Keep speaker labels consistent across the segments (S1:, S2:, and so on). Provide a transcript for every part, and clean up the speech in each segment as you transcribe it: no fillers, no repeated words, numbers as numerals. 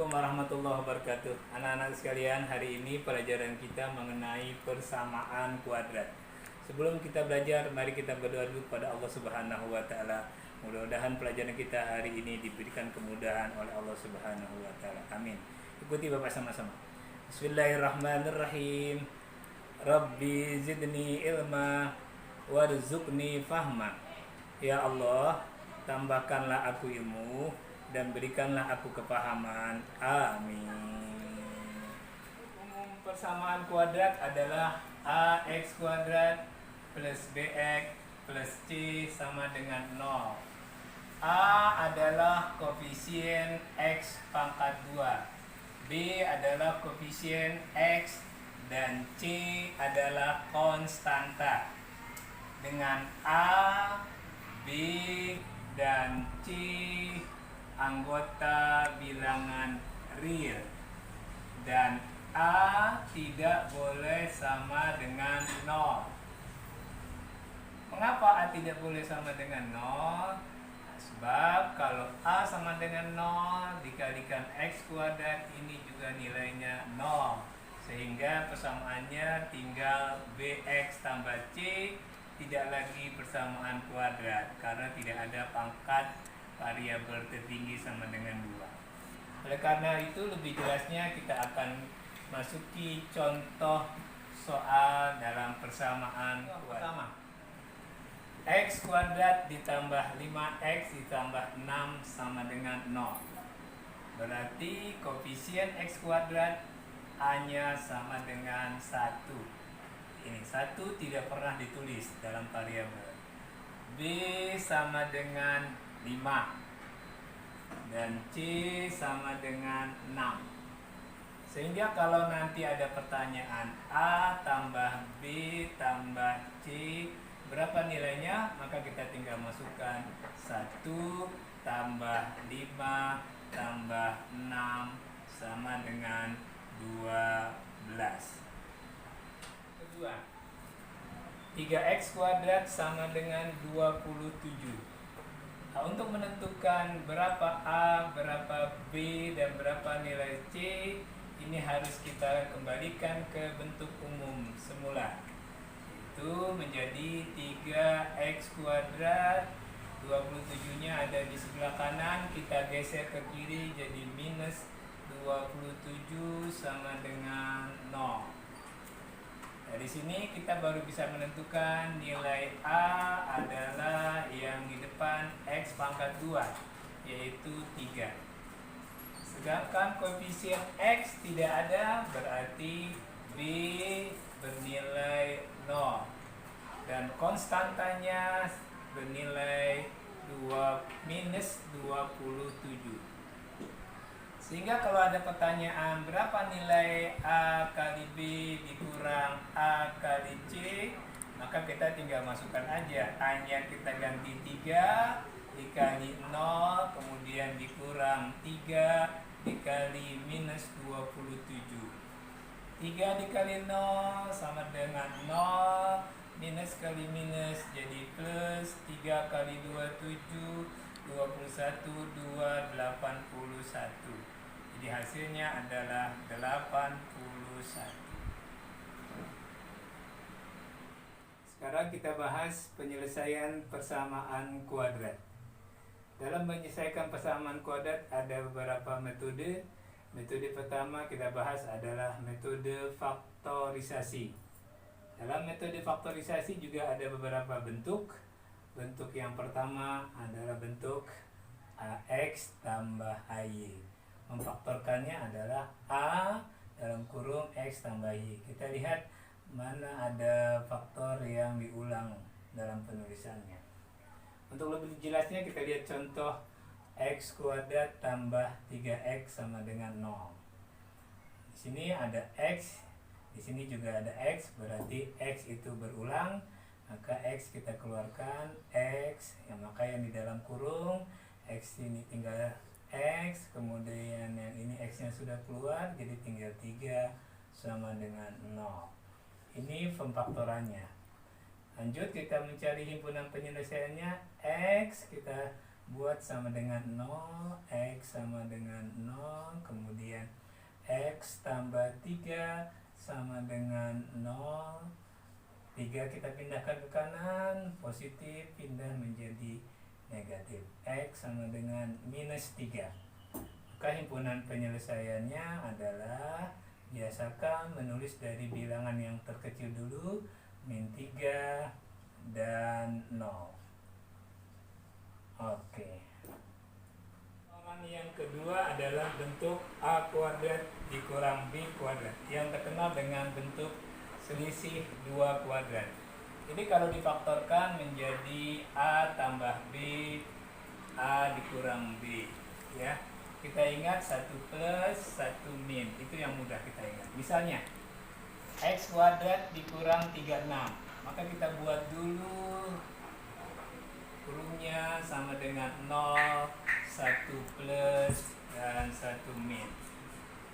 S1: Assalamualaikum warahmatullahi wabarakatuh. Anak-anak sekalian, hari ini pelajaran kita mengenai persamaan kuadrat. Sebelum kita belajar, mari kita berdoa dulu kepada Allah Subhanahu wa taala. Mudah-mudahan pelajaran kita hari ini diberikan kemudahan oleh Allah Subhanahu wa taala. Amin. Ikuti Bapak sama-sama. Bismillahirrahmanirrahim. Rabbi zidni ilma warzuqni fahma. Ya Allah, tambahkanlah aku ilmu dan berikanlah aku kepahaman. Amin. Umum persamaan kuadrat adalah ax kuadrat plus bx plus c sama dengan 0. A adalah koefisien x pangkat 2, b adalah koefisien x, dan c adalah konstanta. Dengan a, b, dan c anggota bilangan real, dan A tidak boleh sama dengan 0. Mengapa A tidak boleh sama dengan 0? Sebab kalau A sama dengan 0 dikalikan X kuadrat, ini juga nilainya 0, sehingga persamaannya tinggal BX tambah C, tidak lagi persamaan kuadrat karena tidak ada pangkat variabel tertinggi sama dengan 2. Oleh karena itu, lebih jelasnya kita akan masuki contoh soal dalam persamaan kuadrat. X kuadrat ditambah 5x ditambah 6 sama dengan 0. Berarti koefisien X kuadrat A-nya sama dengan 1. Ini 1 tidak pernah ditulis dalam variabel. B sama dengan 5 dan C sama dengan 6. Sehingga kalau nanti ada pertanyaan A tambah B tambah C berapa nilainya, maka kita tinggal masukkan 1 tambah 5 tambah 6 sama dengan 12. Kedua, 3x kuadrat sama dengan 27. Nah, untuk menentukan berapa A, berapa B, dan berapa nilai C, ini harus kita kembalikan ke bentuk umum semula. Itu menjadi 3x kuadrat, 27-nya ada di sebelah kanan, kita geser ke kiri jadi minus 27 sama dengan 0. Dari sini kita baru bisa menentukan nilai A adalah yang di depan X pangkat 2, yaitu 3. Sedangkan koefisien X tidak ada, berarti B bernilai 0. Dan konstantanya bernilai minus 27. Sehingga kalau ada pertanyaan berapa nilai A kali B dikurang A kali C, maka kita tinggal masukkan aja. A-nya kita ganti 3 dikali 0, kemudian dikurang 3 dikali minus 27. 3 dikali 0 sama dengan 0, minus kali minus jadi plus, 3 kali 27, 21, 2, 81. Jadi hasilnya adalah 81. Sekarang kita bahas penyelesaian persamaan kuadrat. Dalam menyelesaikan persamaan kuadrat ada beberapa metode. Metode pertama kita bahas adalah metode faktorisasi. Dalam metode faktorisasi juga ada beberapa bentuk. Bentuk yang pertama adalah bentuk AX tambah AY. Memfaktorkannya adalah A dalam kurung X tambah Y. Kita lihat mana ada faktor yang diulang dalam penulisannya. Untuk lebih jelasnya kita lihat contoh X kuadrat tambah 3X sama dengan 0. Di sini ada X, di sini juga ada X, berarti X itu berulang. Maka X kita keluarkan, X, maka yang di dalam kurung X ini tinggal X, kemudian yang ini X nya sudah keluar, jadi tinggal 3 sama dengan 0. Ini pemfaktorannya. Lanjut kita mencari himpunan penyelesaiannya. X kita buat sama dengan 0, X sama dengan 0, kemudian X tambah 3 sama dengan 0, 3 kita pindahkan ke kanan, positif pindah menjadi negatif, X sama dengan minus 3. Maka himpunan penyelesaiannya adalah biasakan menulis dari bilangan yang terkecil dulu, min 3 dan 0. Oke. Orang yang kedua adalah bentuk A kuadrat dikurang B kuadrat, yang terkenal dengan bentuk selisih 2 kuadrat. Jadi kalau difaktorkan menjadi A tambah B, A dikurang B, ya. Kita ingat 1 plus 1 min, itu yang mudah kita ingat. Misalnya X kuadrat dikurang 36, maka kita buat dulu kurungnya sama dengan 0, 1 plus, dan 1 min.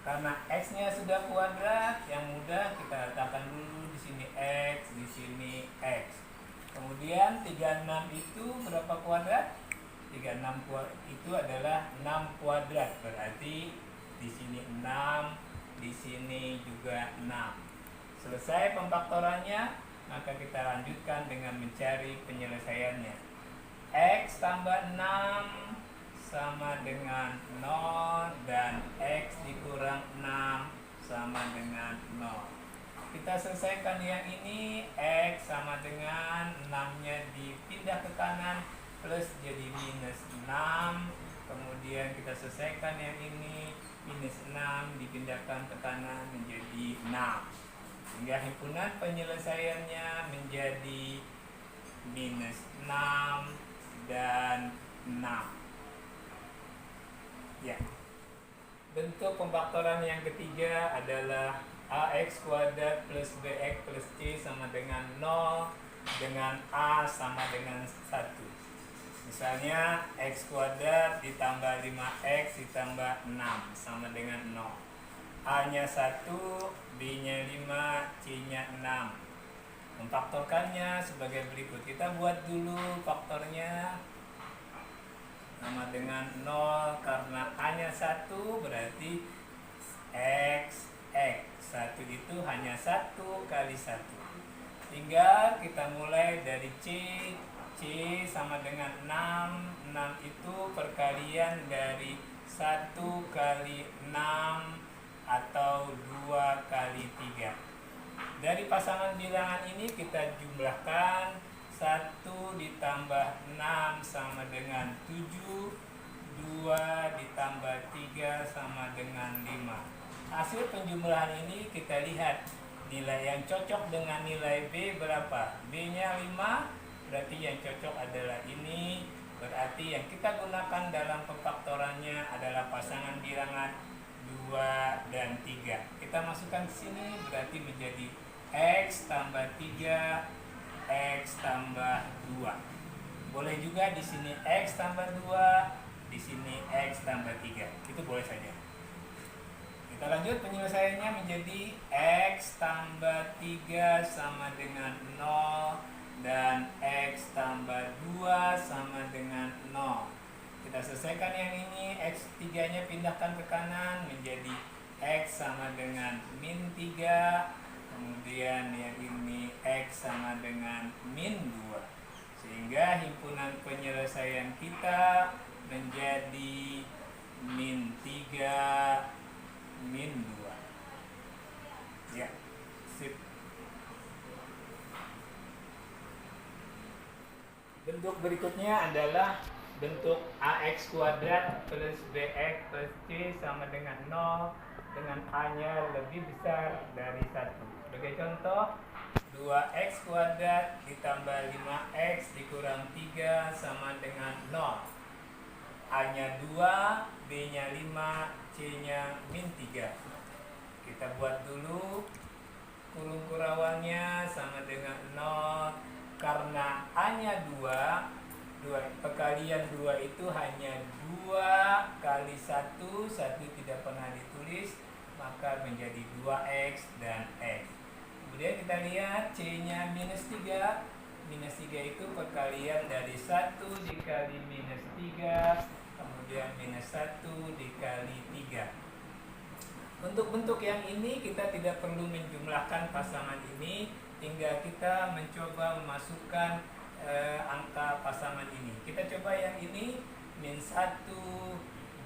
S1: Karena X-nya sudah kuadrat, yang mudah kita letakkan dulu di sini X, di sini X. Kemudian 36 itu berapa kuadrat? 36 itu adalah 6 kuadrat, berarti di sini 6, di sini juga 6. Selesai pemfaktorannya, maka kita lanjutkan dengan mencari penyelesaiannya. X tambah 6 sama dengan 0 dan X dikurang 6 sama dengan 0. Kita selesaikan yang ini, X sama dengan 6-nya dipindah ke kanan, plus jadi minus 6. Kemudian kita selesaikan yang ini, minus 6 dipindahkan ke kanan menjadi 6. Sehingga himpunan penyelesaiannya menjadi minus 6 dan 6. Ya. Bentuk pemfaktoran yang ketiga adalah AX kuadrat plus BX plus C sama dengan 0 dengan A sama dengan 1. Misalnya X kuadrat ditambah 5X ditambah 6 sama dengan 0. A-nya 1, B-nya 5, C-nya 6. Memfaktorkannya sebagai berikut. Kita buat dulu faktornya sama dengan 0, karena A-nya 1 berarti X. 1 itu hanya 1 kali 1. Tinggal kita mulai dari C. C sama dengan 6. 6 itu perkalian dari 1 kali 6 atau 2 kali 3. Dari pasangan bilangan ini kita jumlahkan. 1 ditambah 6 sama dengan 7, 2 ditambah 3 sama dengan 5. Hasil penjumlahan ini kita lihat nilai yang cocok dengan nilai B berapa. B-nya 5, berarti yang cocok adalah ini. Berarti yang kita gunakan dalam pemfaktorannya adalah pasangan bilangan 2 dan 3. Kita masukkan ke sini, berarti menjadi X tambah 3, X tambah 2. Boleh juga di sini X tambah 2, di sini X tambah 3. Itu boleh saja. Kita lanjut penyelesaiannya menjadi X tambah 3 sama dengan 0 dan X tambah 2 sama dengan 0. Kita selesaikan yang ini, X3 nya pindahkan ke kanan menjadi X sama dengan min 3. Kemudian yang ini X sama dengan min 2. Sehingga himpunan penyelesaian kita menjadi min 3, min 2. Ya, sip. Bentuk berikutnya adalah bentuk AX kuadrat plus BX plus C sama dengan 0 dengan A-nya lebih besar dari 1. Sebagai contoh, 2X kuadrat ditambah 5X dikurang 3 sama dengan 0. A-nya 2, B-nya 5, C-nya min 3. Kita buat dulu kurung kurawannya sama dengan 0. Karena A-nya 2, perkalian 2 itu hanya 2 kali 1, 1 tidak pernah ditulis, maka menjadi 2X dan X. Kemudian kita lihat C-nya minus 3, Minus 3 itu perkalian dari 1 dikali minus 3, kemudian minus 1 dikali 3. Untuk bentuk yang ini kita tidak perlu menjumlahkan pasangan ini, hingga kita mencoba memasukkan angka pasangan ini. Kita coba yang ini, min 1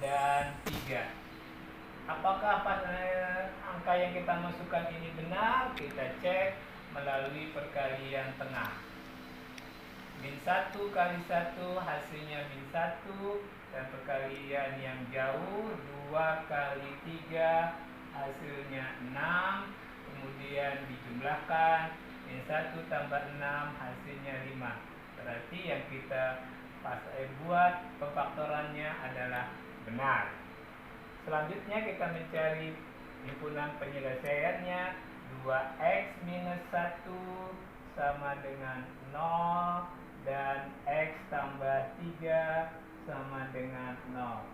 S1: dan 3. Apakah angka yang kita masukkan ini benar? Kita cek melalui perkalian tengah. Min 1 kali 1 hasilnya min 1, dan perkalian yang jauh 2 kali 3 hasilnya 6, kemudian dijumlahkan min 1 tambah 6 hasilnya 5. Berarti yang kita buat pemfaktorannya adalah benar. Selanjutnya kita mencari himpunan penyelesaiannya. 2x minus 1 sama dengan 0, dan x tambah 3 sama dengan 0.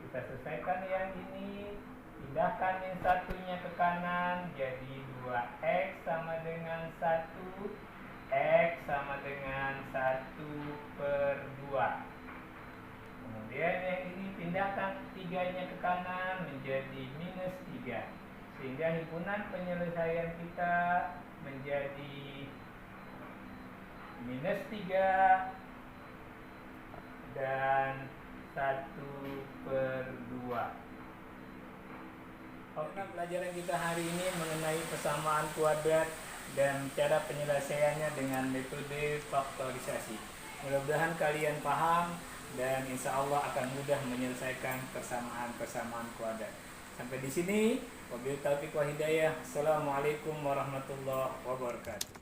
S1: Kita selesaikan yang ini, pindahkan min 1-nya ke kanan, jadi 2x sama dengan 1, x sama dengan 1/2. Kemudian yang ini pindahkan 3-nya ke kanan menjadi minus 3, sehingga himpunan penyelesaian kita menjadi minus 3 dan 1/2. Oke, pelajaran kita hari ini mengenai persamaan kuadrat dan cara penyelesaiannya dengan metode faktorisasi. Mudah-mudahan kalian paham dan insya Allah akan mudah menyelesaikan persamaan-persamaan kuadrat. Sampai di sini, wabillahi taufiq wal hidayah. Assalamualaikum warahmatullahi wabarakatuh.